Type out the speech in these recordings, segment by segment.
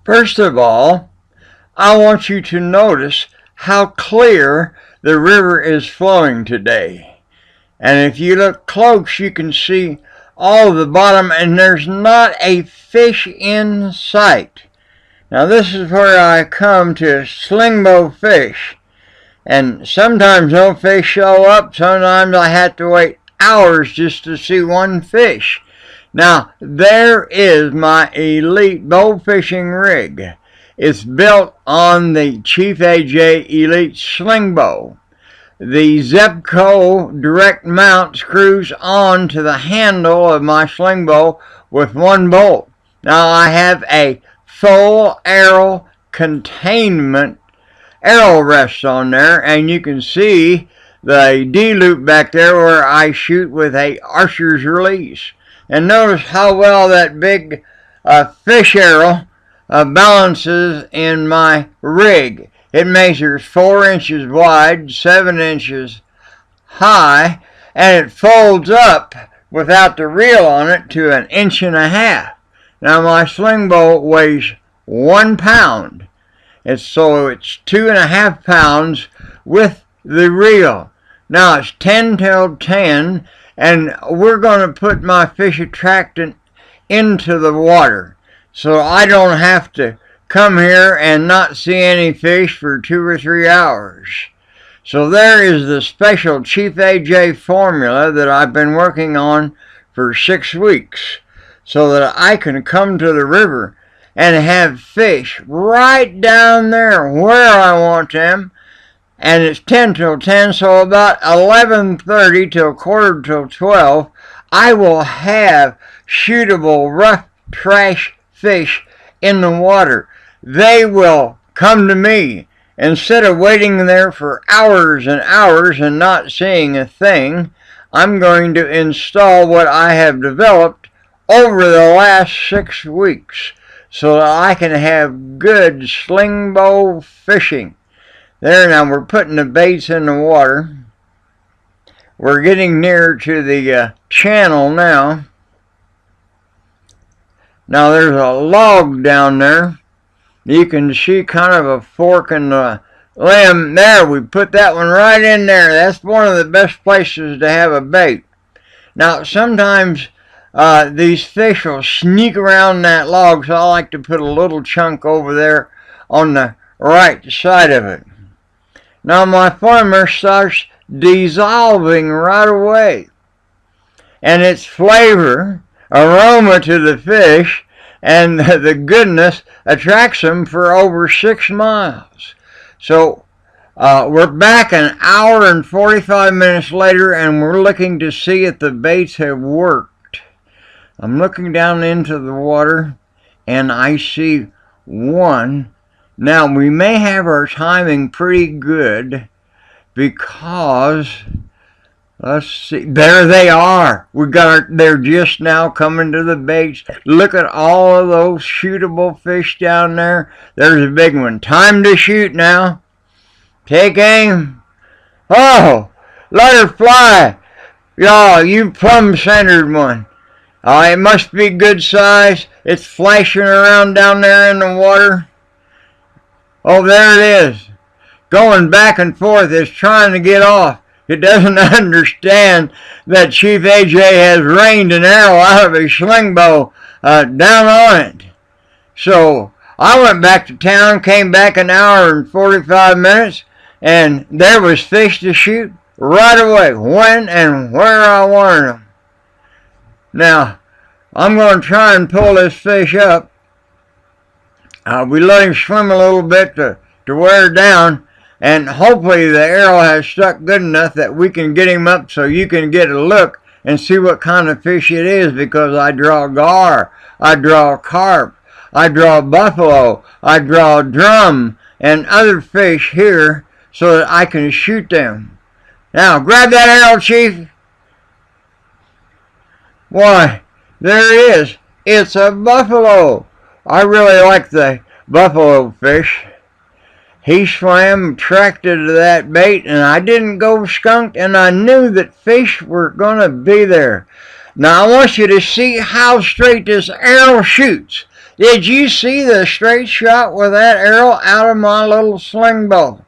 First of all, I want you to notice how clear the river is flowing today. And if you look close, you can see all of the bottom, and there's not a fish in sight. Now this is where I come to slingbow fish. And sometimes no fish show up, sometimes I have to wait hours just to see one fish. Now, there is my elite bowfishing rig. It's built on the Chief AJ Elite Sling Bow. The Zebco direct mount screws on to the handle of my sling bow with one bolt. Now, I have a full arrow containment arrow rest on there, and you can see the D-loop back there where I shoot with a archer's release. And notice how well that big fish arrow balances in my rig. It measures 4 inches wide, 7 inches high, and it folds up without the reel on it to 1.5 inches. Now my sling bow weighs 1 pound. So it's 2.5 pounds with the reel. Now it's 10 till 10, and we're going to put my fish attractant into the water, so I don't have to come here and not see any fish for 2 or 3 hours. So there is the special Chief AJ formula that I've been working on for 6 weeks, so that I can come to the river and have fish right down there where I want them. And it's 10 till 10, so about 11:30 till 1/4 till 12, I will have shootable rough trash fish in the water. They will come to me. Instead of waiting there for hours and hours and not seeing a thing, I'm going to install what I have developed over the last 6 weeks so that I can have good slingbow fishing. There, now we're putting the baits in the water. We're getting near to the channel now. Now there's a log down there. You can see kind of a fork in the limb. There, we put that one right in there. That's one of the best places to have a bait. Now sometimes these fish will sneak around that log, so I like to put a little chunk over there on the right side of it. Now my farmer starts dissolving right away, and its flavor, aroma to the fish, and the goodness attracts them for over 6 miles. So we're back 1 hour and 45 minutes later, and we're looking to see if the baits have worked. I'm looking down into the water, and I see one. Now, we may have our timing pretty good because, let's see, there they are. They're just now coming to the baits. Look at all of those shootable fish down there. There's a big one. Time to shoot now. Take aim. Oh, let her fly. Y'all, you plumb-centered one. It must be good size. It's flashing around down there in the water. Oh, there it is. Going back and forth. It's trying to get off. It doesn't understand that Chief AJ has rained an arrow out of his sling bow down on it. So I went back to town, came back 1 hour and 45 minutes, and there was fish to shoot right away, when and where I wanted them. Now, I'm going to try and pull this fish up. We let him swim a little bit to wear down, and hopefully the arrow has stuck good enough that we can get him up so you can get a look and see what kind of fish it is, because I draw gar, I draw carp, I draw buffalo, I draw drum, and other fish here so that I can shoot them. Now, grab that arrow, Chief. Why, there it is. It's a buffalo. I really like the buffalo fish. He swam, attracted to that bait, and I didn't go skunked, and I knew that fish were going to be there. Now I want you to see how straight this arrow shoots. Did you see the straight shot with that arrow out of my little sling bow?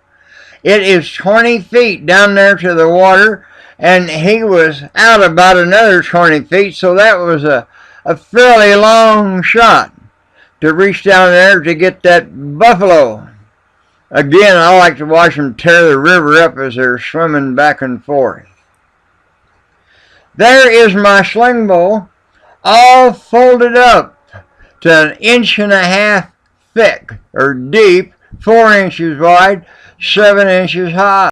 It is 20 feet down there to the water, and he was out about another 20 feet, so that was a fairly long shot to reach down there to get that buffalo. Again, I like to watch them tear the river up as they're swimming back and forth. There is my sling bow, all folded up to 1.5 inches thick or deep, 4 inches wide, 7 inches high.